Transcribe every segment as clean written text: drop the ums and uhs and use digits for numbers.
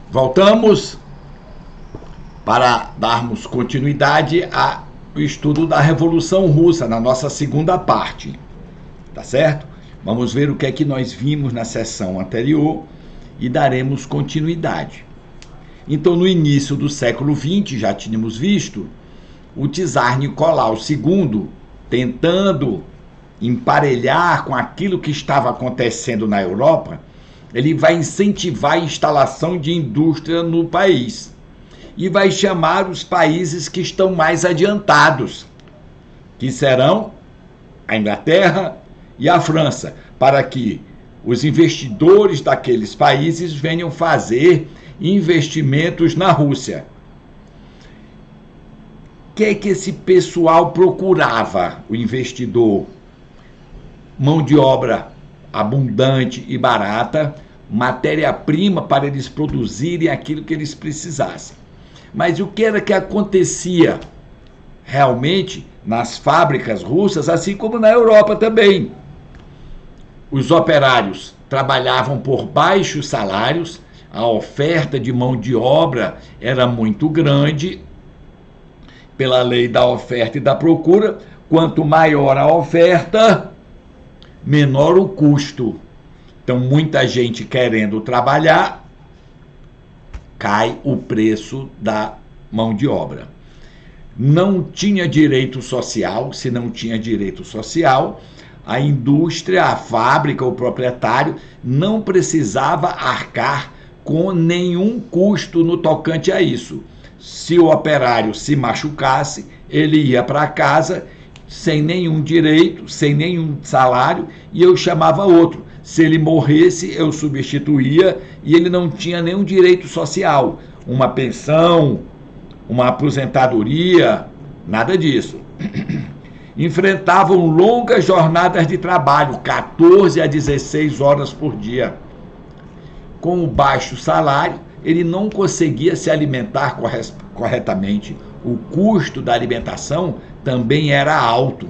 Voltamos para darmos continuidade ao estudo da Revolução Russa, na nossa segunda parte, tá certo? Vamos ver o que é que nós vimos na sessão anterior e daremos continuidade. Então, no início do século XX, já tínhamos visto o czar Nicolau II tentando emparelhar com aquilo que estava acontecendo na Europa. Ele vai incentivar a instalação de indústria no país e vai chamar os países que estão mais adiantados, que serão a Inglaterra e a França, para que os investidores daqueles países venham fazer investimentos na Rússia. O que é que esse pessoal procurava, o investidor? Mão de obra abundante e barata, matéria-prima para eles produzirem aquilo que eles precisassem. Mas o que era que acontecia realmente nas fábricas russas, assim como na Europa também? Os operários trabalhavam por baixos salários, a oferta de mão de obra era muito grande, pela lei da oferta e da procura. Quanto maior a oferta, menor o custo. Então, muita gente querendo trabalhar, cai o preço da mão de obra. Não tinha direito social. Se não tinha direito social, a indústria, a fábrica, o proprietário não precisava arcar com nenhum custo no tocante a isso. Se o operário se machucasse, ele ia para casa sem nenhum direito, sem nenhum salário, e eu chamava outro. Se ele morresse, eu substituía, e ele não tinha nenhum direito social, uma pensão, uma aposentadoria, nada disso. Enfrentavam longas jornadas de trabalho, 14 a 16 horas por dia. Com o baixo salário, ele não conseguia se alimentar corretamente. O custo da alimentação também era alto,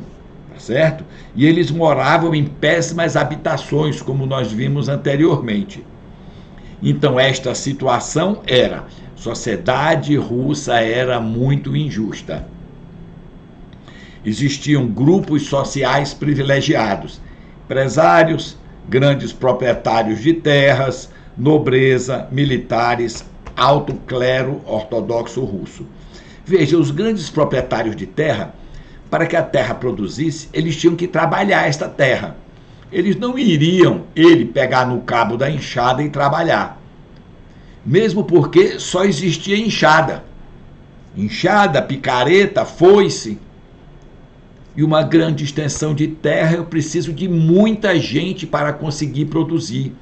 tá certo? E eles moravam em péssimas habitações, como nós vimos anteriormente. Então, esta situação a sociedade russa era muito injusta. Existiam grupos sociais privilegiados, empresários, grandes proprietários de terras, nobreza, militares, alto clero ortodoxo russo. Veja, os grandes proprietários de terra, para que a terra produzisse, eles tinham que trabalhar esta terra. Eles não iriam pegar no cabo da enxada e trabalhar. Mesmo porque só existia enxada. Enxada, picareta, foice. E uma grande extensão de terra, eu preciso de muita gente para conseguir produzir.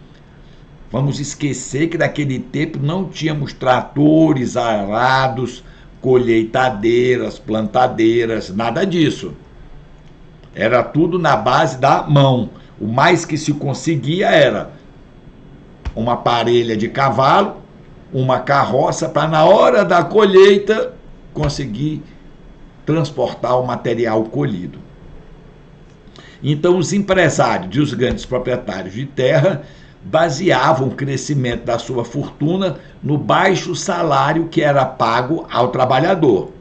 Vamos esquecer que naquele tempo não tínhamos tratores, arados, colheitadeiras, plantadeiras, nada disso. Era tudo na base da mão. O mais que se conseguia era uma parelha de cavalo, uma carroça, para na hora da colheita conseguir transportar o material colhido. Então, os empresários e os grandes proprietários de terra baseavam o crescimento da sua fortuna no baixo salário que era pago ao trabalhador.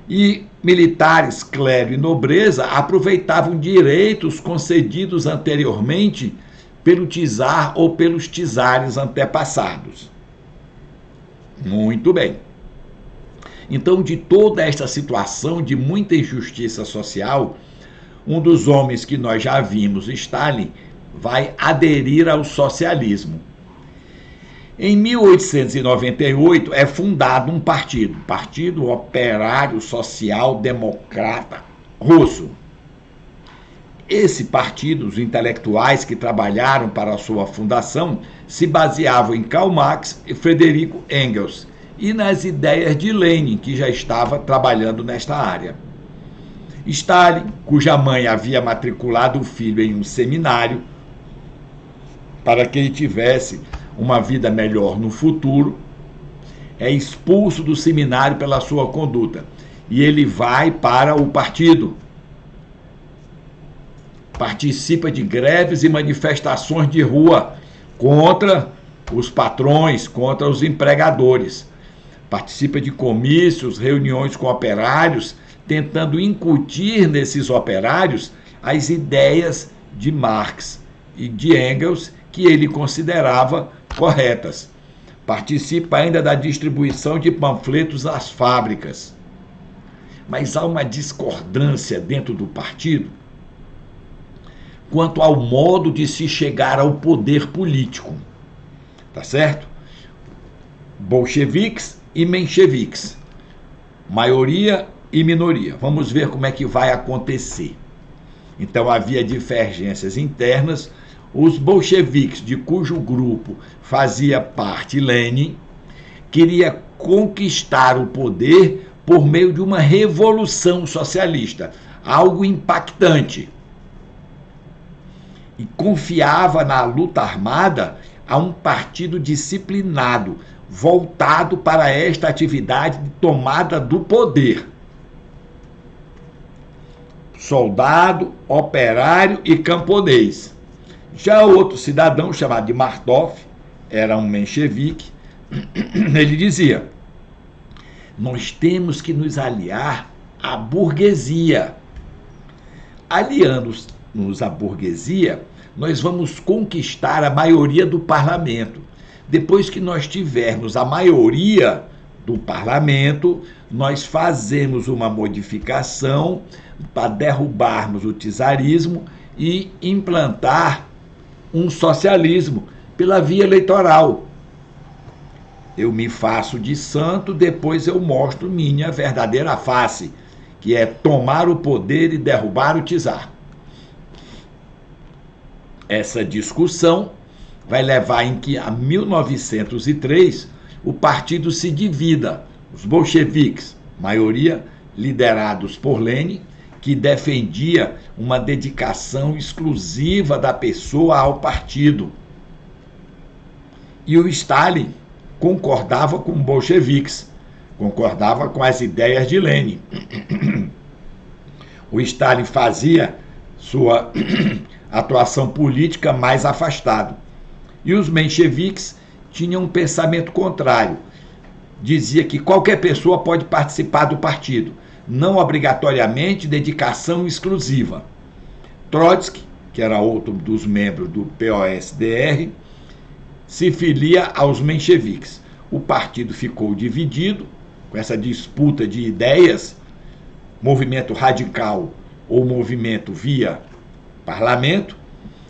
E militares, clero e nobreza aproveitavam direitos concedidos anteriormente pelo czar ou pelos czares antepassados. Muito bem. Então, de toda esta situação de muita injustiça social, um dos homens que nós já vimos, Stalin, vai aderir ao socialismo. Em 1898 é fundado um partido, Partido Operário Social Democrata Russo. Esse partido, os intelectuais que trabalharam para a sua fundação, se baseavam em Karl Marx e Friedrich Engels e nas ideias de Lenin, que já estava trabalhando nesta área. Stalin, cuja mãe havia matriculado o filho em um seminário para que ele tivesse uma vida melhor no futuro, é expulso do seminário pela sua conduta e ele vai para o partido. Participa de greves e manifestações de rua contra os patrões contra os empregadores. Participa de comícios, reuniões com operários, tentando incutir nesses operários as ideias de Marx e de Engels que ele considerava corretas. Participa ainda da distribuição de panfletos às fábricas. Mas há uma discordância dentro do partido quanto ao modo de se chegar ao poder político. Tá certo? Bolcheviques e mencheviques. Maioria e minoria. Vamos ver como é que vai acontecer. Então havia divergências internas. Os bolcheviques, de cujo grupo fazia parte Lenin, queria conquistar o poder por meio de uma revolução socialista, algo impactante. E confiava na luta armada a um partido disciplinado, voltado para esta atividade de tomada do poder. Soldado, operário e camponês. Já outro cidadão, chamado de Martov, era um menchevique, ele dizia: nós temos que nos aliar à burguesia. Aliando-nos à burguesia, nós vamos conquistar a maioria do parlamento. Depois que nós tivermos a maioria do parlamento, nós fazemos uma modificação para derrubarmos o czarismo e implantar um socialismo pela via eleitoral. Eu me faço de santo, depois eu mostro minha verdadeira face, que é tomar o poder e derrubar o czar. Essa discussão vai levar em que, a 1903, o partido se divida. Os bolcheviques, maioria liderados por Lenin, que defendia uma dedicação exclusiva da pessoa ao partido. E o Stalin concordava com os bolcheviques, concordava com as ideias de Lenin. O Stalin fazia sua atuação política mais afastado. E os mencheviques tinham um pensamento contrário. Dizia que qualquer pessoa pode participar do partido, não obrigatoriamente dedicação exclusiva. Trotsky, que era outro dos membros do POSDR, se filia aos mencheviques. O partido ficou dividido, com essa disputa de ideias, movimento radical ou movimento via parlamento,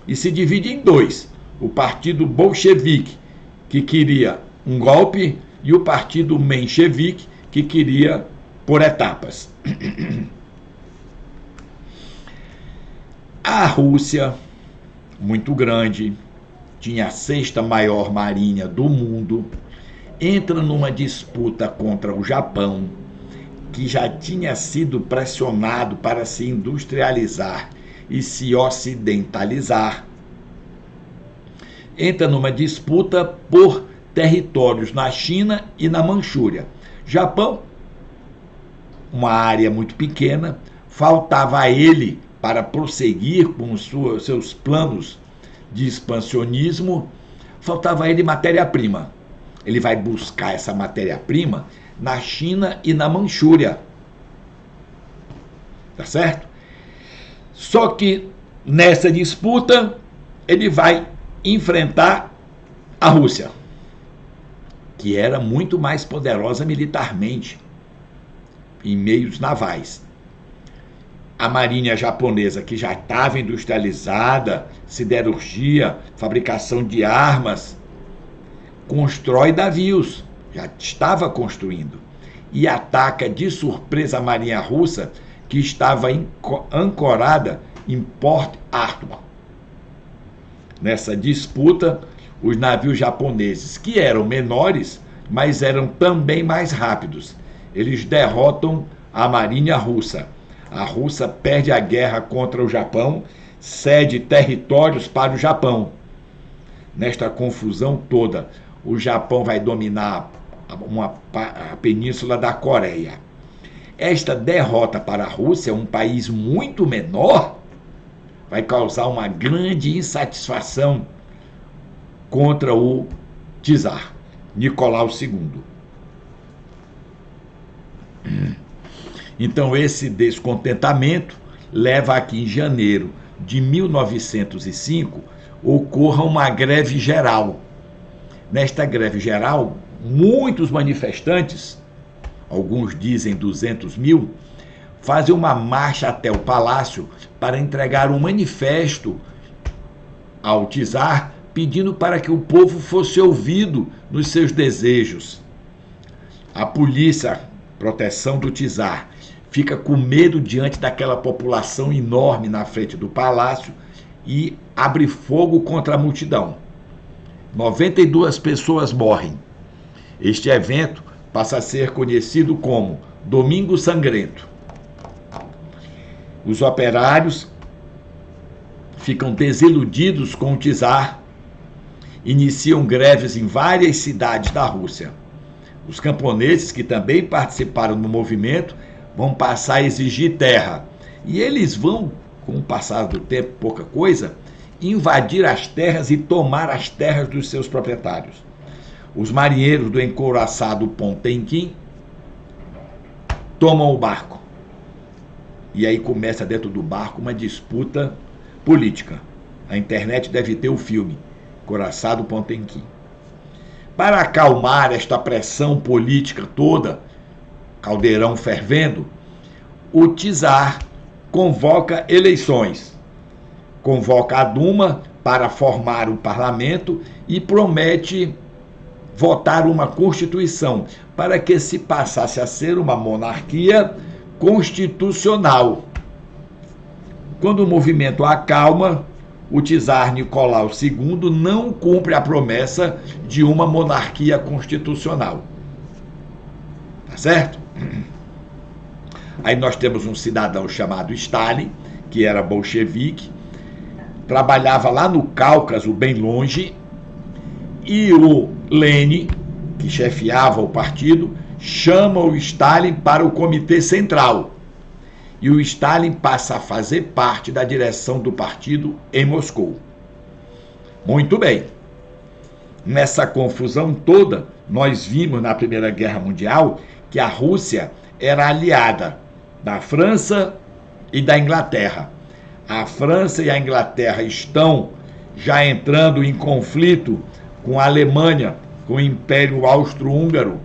e se divide em dois: o partido bolchevique, que queria um golpe, e o partido menchevique, que queria por etapas. A Rússia, muito grande, tinha a sexta maior marinha do mundo, entra numa disputa contra o Japão, que já tinha sido pressionado para se industrializar e se ocidentalizar. Entra numa disputa por territórios na China e na Manchúria. Japão, uma área muito pequena, faltava a ele para prosseguir com os seus planos de expansionismo, faltava a ele matéria-prima. Ele vai buscar essa matéria-prima na China e na Manchúria. Tá certo? Só que nessa disputa ele vai enfrentar a Rússia, que era muito mais poderosa militarmente, em meios navais. A marinha japonesa, que já estava industrializada, siderurgia, fabricação de armas, constrói navios, já estava construindo, e ataca de surpresa a marinha russa, que estava ancorada em Port Arthur. Nessa disputa, os navios japoneses, que eram menores, mas eram também mais rápidos, eles derrotam a marinha russa. A Rússia perde a guerra contra o Japão, cede territórios para o Japão. Nesta confusão toda, o Japão vai dominar a península da Coreia. Esta derrota para a Rússia, um país muito menor, vai causar uma grande insatisfação contra o czar, Nicolau II. Então, esse descontentamento leva a que, em janeiro de 1905, ocorra uma greve geral. Nesta greve geral, muitos manifestantes, alguns dizem 200 mil, fazem uma marcha até o palácio para entregar um manifesto ao czar, pedindo para que o povo fosse ouvido nos seus desejos. A polícia, proteção do czar, fica com medo diante daquela população enorme na frente do palácio e abre fogo contra a multidão. 92 pessoas morrem. Este evento passa a ser conhecido como Domingo Sangrento. Os operários ficam desiludidos com o czar, iniciam greves em várias cidades da Rússia. Os camponeses, que também participaram do movimento, vão passar a exigir terra. E eles vão, com o passar do tempo, pouca coisa, invadir as terras e tomar as terras dos seus proprietários. Os marinheiros do encouraçado Potemkin tomam o barco. E aí começa dentro do barco uma disputa política. A internet deve ter o filme, Encouraçado Potemkin. Para acalmar esta pressão política toda, caldeirão fervendo, o czar convoca eleições, convoca a Duma para formar o parlamento e promete votar uma constituição para que se passasse a ser uma monarquia constitucional. Quando o movimento acalma, o czar Nicolau II não cumpre a promessa de uma monarquia constitucional. Tá certo? Aí nós temos um cidadão chamado Stalin, que era bolchevique, trabalhava lá no Cáucaso, bem longe, e o Lenin, que chefiava o partido, chama o Stalin para o Comitê Central. E o Stalin passa a fazer parte da direção do partido em Moscou. Muito bem. Nessa confusão toda, nós vimos na Primeira Guerra Mundial que a Rússia era aliada da França e da Inglaterra. A França e a Inglaterra estão já entrando em conflito com a Alemanha, com o Império Austro-Húngaro.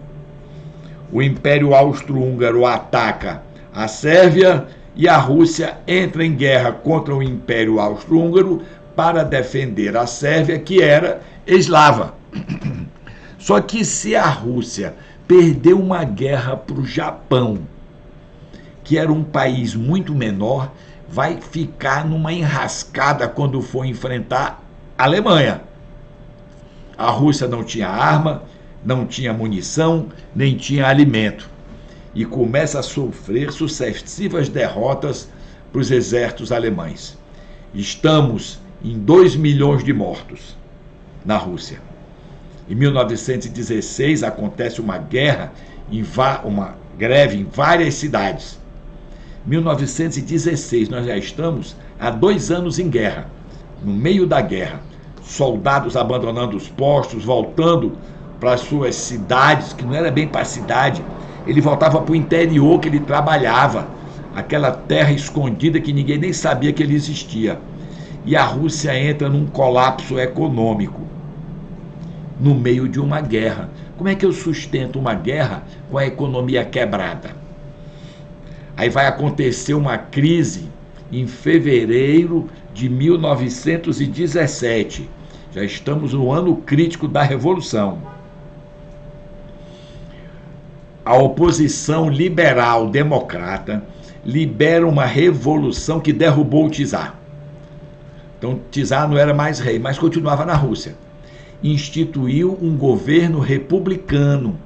O Império Austro-Húngaro ataca a Sérvia e a Rússia entra em guerra contra o Império Austro-Húngaro para defender a Sérvia, que era eslava. Só que se a Rússia perdeu uma guerra para o Japão, que era um país muito menor, vai ficar numa enrascada quando for enfrentar a Alemanha. A Rússia não tinha arma, não tinha munição, nem tinha alimento. E começa a sofrer sucessivas derrotas para os exércitos alemães. Estamos em 2 milhões de mortos na Rússia. Em 1916 acontece uma guerra, uma greve em várias cidades. 1916, nós já estamos há 2 anos em guerra, no meio da guerra. Soldados abandonando os postos, voltando para as suas cidades, que não era bem para a cidade, ele voltava para o interior que ele trabalhava, aquela terra escondida que ninguém nem sabia que ele existia. E a Rússia entra num colapso econômico, no meio de uma guerra. Como é que eu sustento uma guerra com a economia quebrada? Aí vai acontecer uma crise em fevereiro de 1917. Já estamos no ano crítico da Revolução. A oposição liberal democrata libera uma revolução que derrubou o czar. Então, o czar não era mais rei, mas continuava na Rússia. Instituiu um governo republicano,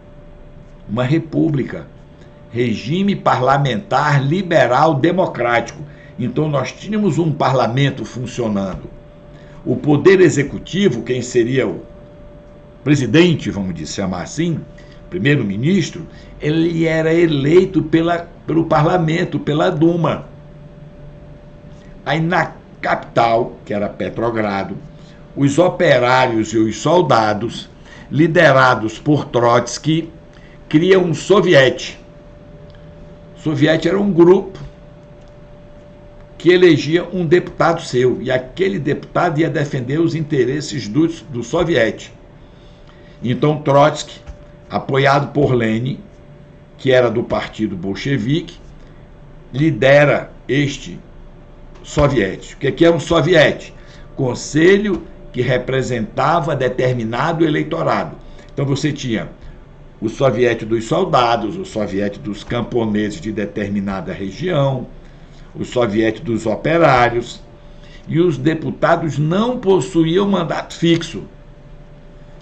uma república, regime parlamentar liberal democrático. Então, nós tínhamos um parlamento funcionando. O poder executivo, quem seria o presidente, vamos chamar assim, primeiro-ministro, ele era eleito pelo parlamento, pela Duma. Aí na capital, que era Petrogrado, os operários e os soldados liderados por Trotsky, criam um soviete. O soviete era um grupo que elegia um deputado seu, e aquele deputado ia defender os interesses do soviete. Então Trotsky, apoiado por Lenin, que era do partido bolchevique, lidera este soviete. O que é um soviete? Conselho que representava determinado eleitorado. Então você tinha o soviete dos soldados, o soviete dos camponeses de determinada região, o soviete dos operários, e os deputados não possuíam mandato fixo.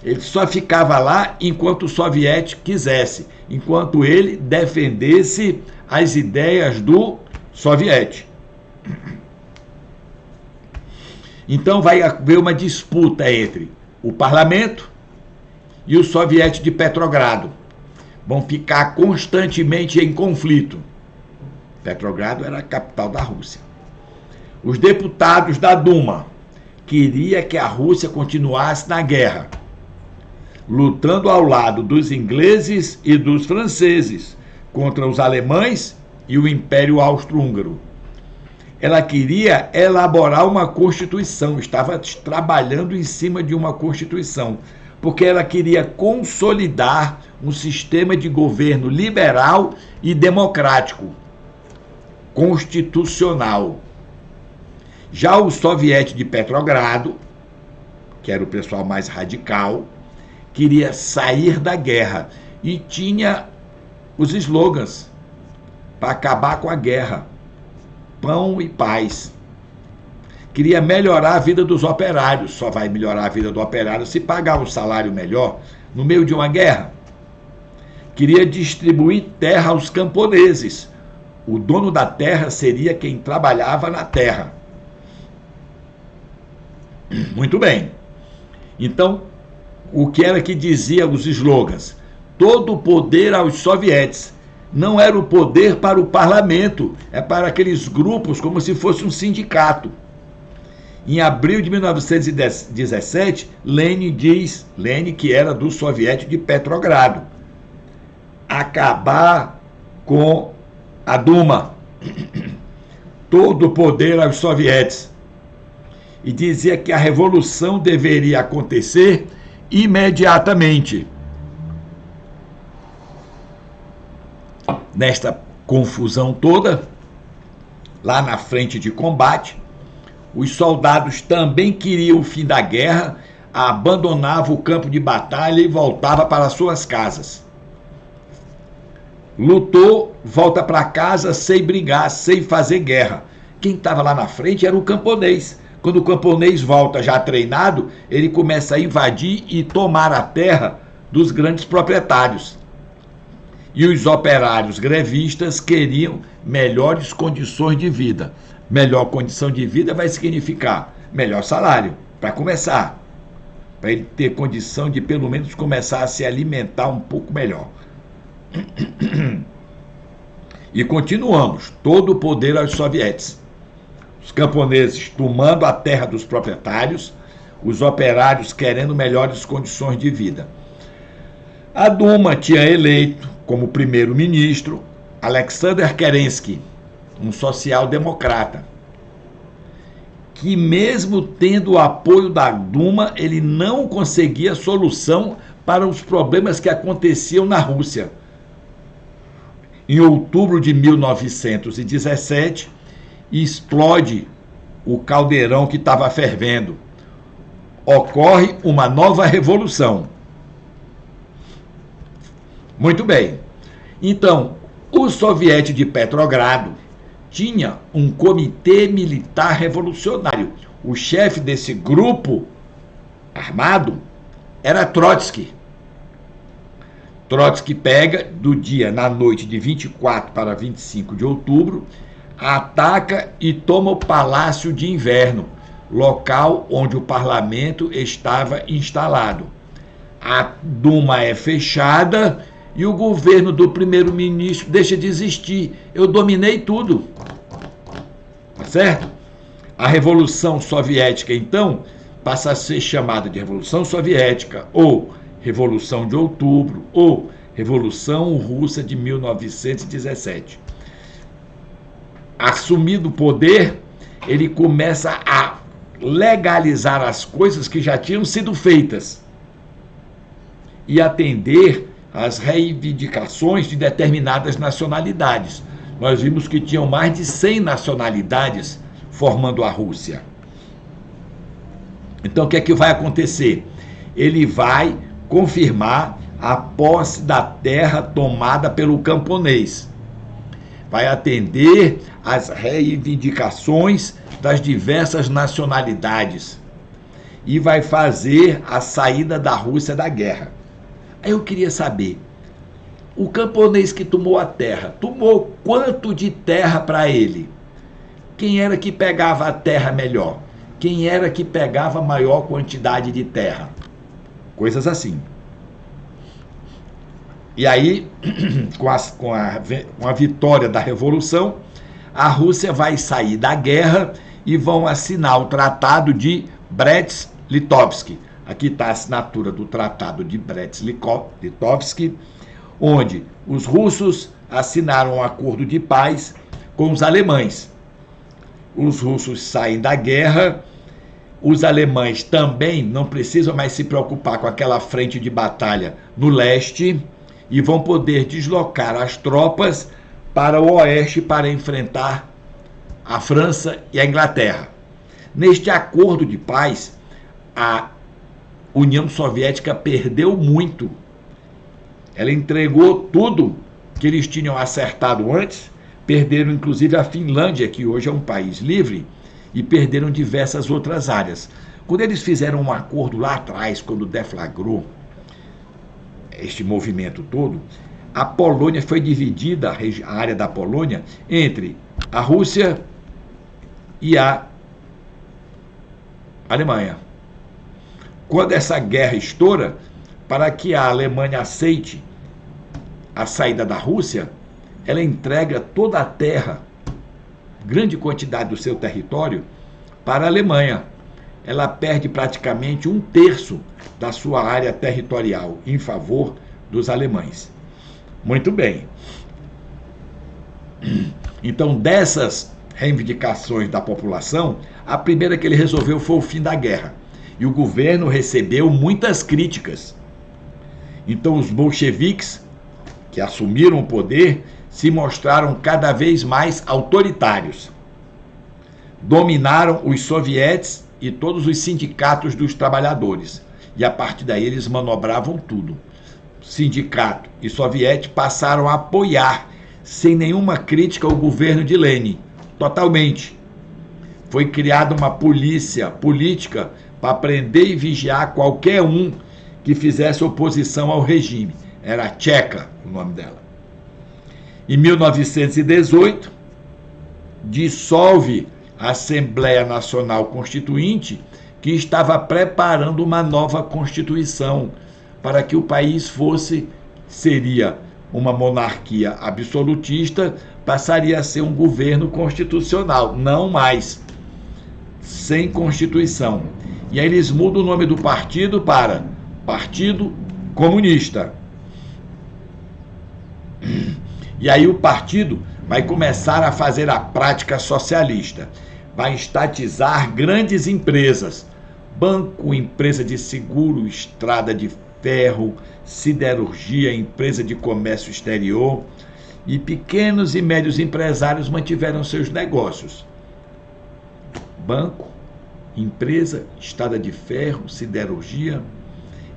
Ele só ficava lá enquanto o soviete quisesse, enquanto ele defendesse as ideias do soviete. Então vai haver uma disputa entre o parlamento e o soviete de Petrogrado. Vão ficar constantemente em conflito. Petrogrado era a capital da Rússia. Os deputados da Duma queriam que a Rússia continuasse na guerra, lutando ao lado dos ingleses e dos franceses contra os alemães e o Império Austro-Húngaro. Ela queria elaborar uma constituição, estava trabalhando em cima de uma constituição, porque ela queria consolidar um sistema de governo liberal e democrático, constitucional. Já o soviete de Petrogrado, que era o pessoal mais radical, queria sair da guerra e tinha os slogans para acabar com a guerra: pão e paz. Queria melhorar a vida dos operários. Só vai melhorar a vida do operário se pagar um salário melhor no meio de uma guerra. Queria distribuir terra aos camponeses. O dono da terra seria quem trabalhava na terra. Muito bem. Então, o que era que dizia os slogans? Todo o poder aos sovietes. Não era o poder para o parlamento, é para aqueles grupos, como se fosse um sindicato. Em abril de 1917, Lenin, que era do soviete de Petrogrado, acabar com a Duma, todo o poder aos sovietes, e dizia que a revolução deveria acontecer imediatamente. Nesta confusão toda, lá na frente de combate, os soldados também queriam o fim da guerra, abandonavam o campo de batalha e voltavam para suas casas. Lutou, volta para casa sem brigar, sem fazer guerra. Quem estava lá na frente era o camponês. Quando o camponês volta já treinado, ele começa a invadir e tomar a terra dos grandes proprietários. E os operários grevistas queriam melhores condições de vida. Melhor condição de vida vai significar melhor salário, para começar. Para ele ter condição de, pelo menos, começar a se alimentar um pouco melhor. E continuamos. Todo o poder aos sovietes. Os camponeses tomando a terra dos proprietários, os operários querendo melhores condições de vida. A Duma tinha eleito como primeiro-ministro Alexander Kerensky, um social-democrata, que mesmo tendo o apoio da Duma, ele não conseguia solução para os problemas que aconteciam na Rússia. Em outubro de 1917, explode o caldeirão que estava fervendo. Ocorre uma nova revolução. Muito bem. Então, o soviete de Petrogrado tinha um comitê militar revolucionário. O chefe desse grupo armado era Trotsky. Trotsky pega, na noite de 24 para 25 de outubro, ataca e toma o Palácio de Inverno, local onde o parlamento estava instalado. A Duma é fechada e o governo do primeiro-ministro deixa de existir. Eu dominei tudo. Tá certo? A Revolução Soviética, então, passa a ser chamada de Revolução Soviética ou Revolução de Outubro ou Revolução Russa de 1917. Assumido o poder, ele começa a legalizar as coisas que já tinham sido feitas e atender às reivindicações de determinadas nacionalidades. Nós vimos que tinham mais de 100 nacionalidades formando a Rússia. Então, o que é que vai acontecer? Ele vai confirmar a posse da terra tomada pelo camponês. Vai atender às reivindicações das diversas nacionalidades e vai fazer a saída da Rússia da guerra. Aí eu queria saber, o camponês que tomou a terra, tomou quanto de terra para ele? Quem era que pegava a terra melhor? Quem era que pegava a maior quantidade de terra? Coisas assim. E aí, com a vitória da Revolução, a Rússia vai sair da guerra e vão assinar o Tratado de Brest-Litovsk. Aqui está a assinatura do Tratado de Brest-Litovsk, onde os russos assinaram um acordo de paz com os alemães. Os russos saem da guerra, os alemães também não precisam mais se preocupar com aquela frente de batalha no leste e vão poder deslocar as tropas para o oeste para enfrentar a França e a Inglaterra. Neste acordo de paz, a União Soviética perdeu muito. Ela entregou tudo que eles tinham acertado antes, perderam inclusive a Finlândia, que hoje é um país livre, e perderam diversas outras áreas. Quando eles fizeram um acordo lá atrás, quando deflagrou este movimento todo, a Polônia foi dividida, a área da Polônia, entre a Rússia e a Alemanha. Quando essa guerra estoura, para que a Alemanha aceite a saída da Rússia, ela entrega toda a terra, grande quantidade do seu território, para a Alemanha. Ela perde praticamente 1/3 da sua área territorial em favor dos alemães. Muito bem. Então, dessas reivindicações da população, a primeira que ele resolveu foi o fim da guerra. E o governo recebeu muitas críticas. Então, os bolcheviques, que assumiram o poder, se mostraram cada vez mais autoritários. Dominaram os sovietes e todos os sindicatos dos trabalhadores. E a partir daí eles manobravam tudo. Sindicato e soviete passaram a apoiar, sem nenhuma crítica, o governo de Lenin. Totalmente. Foi criada uma polícia política para prender e vigiar qualquer um que fizesse oposição ao regime. Era Tcheca o nome dela. Em 1918, dissolve a Assembleia Nacional Constituinte, que estava preparando uma nova Constituição para que o país seria uma monarquia absolutista, passaria a ser um governo constitucional, não mais, sem Constituição. E aí eles mudam o nome do partido para Partido Comunista. E aí o partido vai começar a fazer a prática socialista. Vai estatizar grandes empresas. Banco, empresa de seguro, estrada de ferro, siderurgia, empresa de comércio exterior. E pequenos e médios empresários mantiveram seus negócios. Banco, empresa, estrada de ferro, siderurgia,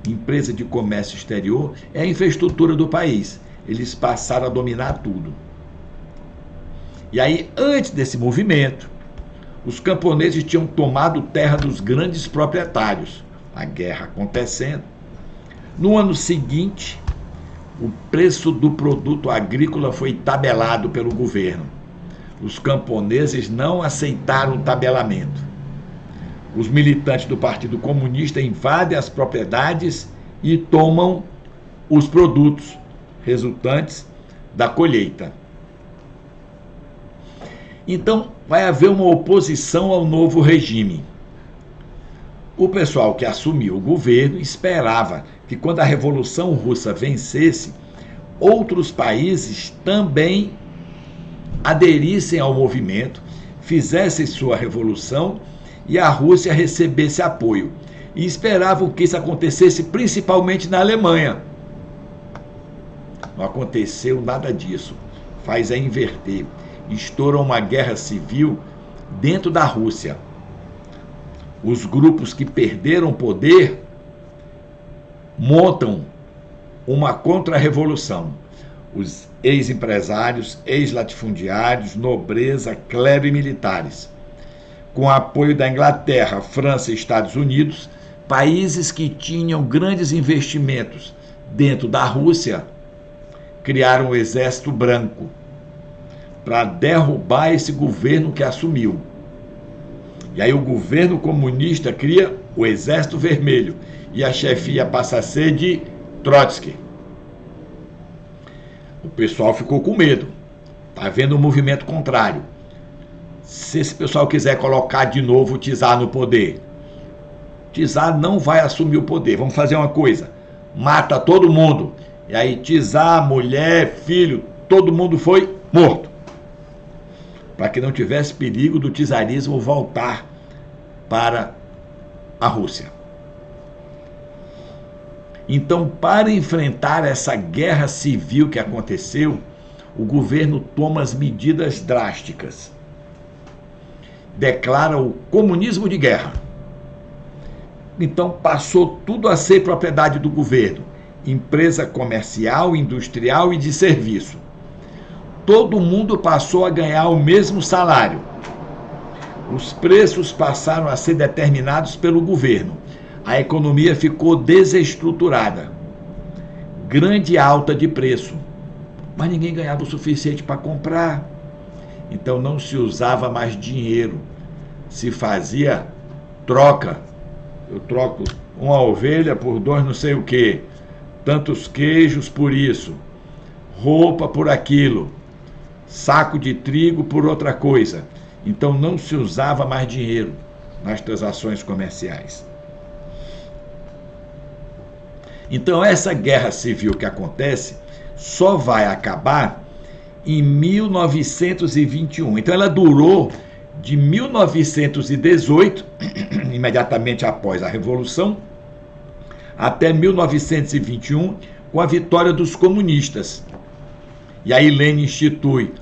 empresa de comércio exterior, é a infraestrutura do país. Eles passaram a dominar tudo. E aí, antes desse movimento, os camponeses tinham tomado terra dos grandes proprietários. A guerra acontecendo. No ano seguinte, o preço do produto agrícola foi tabelado pelo governo. Os camponeses não aceitaram o tabelamento. Os militantes do Partido Comunista invadem as propriedades e tomam os produtos resultantes da colheita. Então, vai haver uma oposição ao novo regime. O pessoal que assumiu o governo esperava que, quando a Revolução Russa vencesse, outros países também aderissem ao movimento, fizessem sua revolução e a Rússia recebesse apoio. E esperavam que isso acontecesse principalmente na Alemanha. Não aconteceu nada disso. Faz a inverter. Estoura uma guerra civil dentro da Rússia. Os grupos que perderam poder montam uma contra-revolução. Os ex-empresários, ex-latifundiários, nobreza, clero e militares. Com apoio da Inglaterra, França e Estados Unidos, países que tinham grandes investimentos dentro da Rússia, criaram o Exército Branco para derrubar esse governo que assumiu. E aí o governo comunista cria o Exército Vermelho e a chefia passa a ser de Trotsky. O pessoal ficou com medo. Está havendo um movimento contrário. Se esse pessoal quiser colocar de novo o Czar no poder, o Czar não vai assumir o poder. Vamos fazer uma coisa: mata todo mundo. E aí Czar, mulher, filho, todo mundo foi morto. Para que não tivesse perigo do czarismo voltar para a Rússia. Então, para enfrentar essa guerra civil que aconteceu, o governo toma as medidas drásticas. Declara o comunismo de guerra. Então, passou tudo a ser propriedade do governo. Empresa comercial, industrial e de serviço. Todo mundo passou a ganhar o mesmo salário. Os preços passaram a ser determinados pelo governo. A economia ficou desestruturada. Grande alta de preço. Mas ninguém ganhava o suficiente para comprar. Então não se usava mais dinheiro. Se fazia troca. Eu troco uma ovelha por 2 não sei o quê. Tantos queijos por isso. Roupa por aquilo. Saco de trigo por outra coisa. Então não se usava mais dinheiro nas transações comerciais. Então essa guerra civil que acontece só vai acabar em 1921. Então ela durou de 1918, imediatamente após a Revolução, até 1921, com a vitória dos comunistas. E aí Lenin institui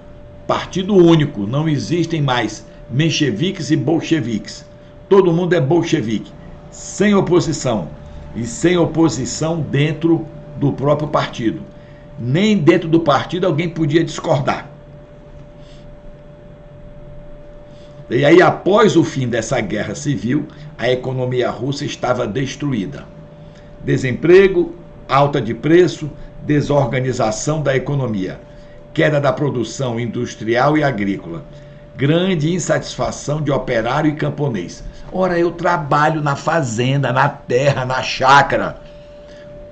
partido único, não existem mais mencheviques e bolcheviques. Todo mundo é bolchevique, sem oposição. E sem oposição dentro do próprio partido. Nem dentro do partido alguém podia discordar. E aí, após o fim dessa guerra civil, a economia russa estava destruída. Desemprego, alta de preço, desorganização da economia, queda da produção industrial e agrícola, grande insatisfação de operário e camponês. Ora, eu trabalho na fazenda, na terra, na chácara,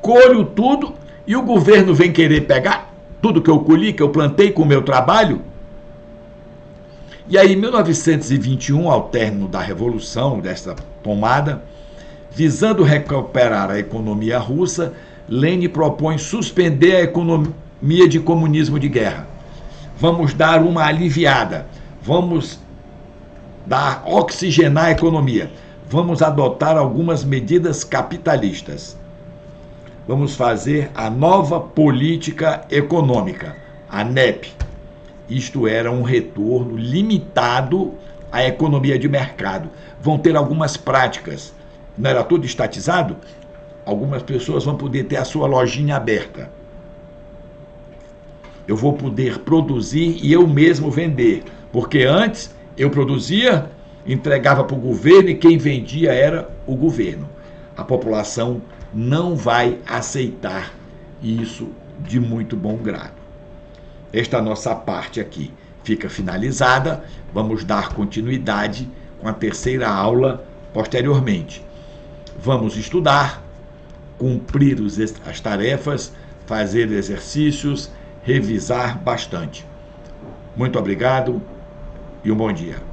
colho tudo e o governo vem querer pegar tudo que eu colhi, que eu plantei com o meu trabalho. E aí, em 1921, ao término da Revolução, dessa tomada, visando recuperar a economia russa, Lenin propõe suspender a economia de comunismo de guerra. Vamos dar uma aliviada, vamos oxigenar a economia, vamos adotar algumas medidas capitalistas. Vamos fazer a nova política econômica, a NEP. Isto era um retorno limitado à economia de mercado. Vão ter algumas práticas. Não era tudo estatizado? Algumas pessoas vão poder ter a sua lojinha aberta. Eu vou poder produzir e eu mesmo vender. Porque antes eu produzia, entregava para o governo e quem vendia era o governo. A população não vai aceitar isso de muito bom grado. Esta nossa parte aqui fica finalizada. Vamos dar continuidade com a terceira aula posteriormente. Vamos estudar, cumprir as tarefas, fazer exercícios, revisar bastante. Muito obrigado e um bom dia.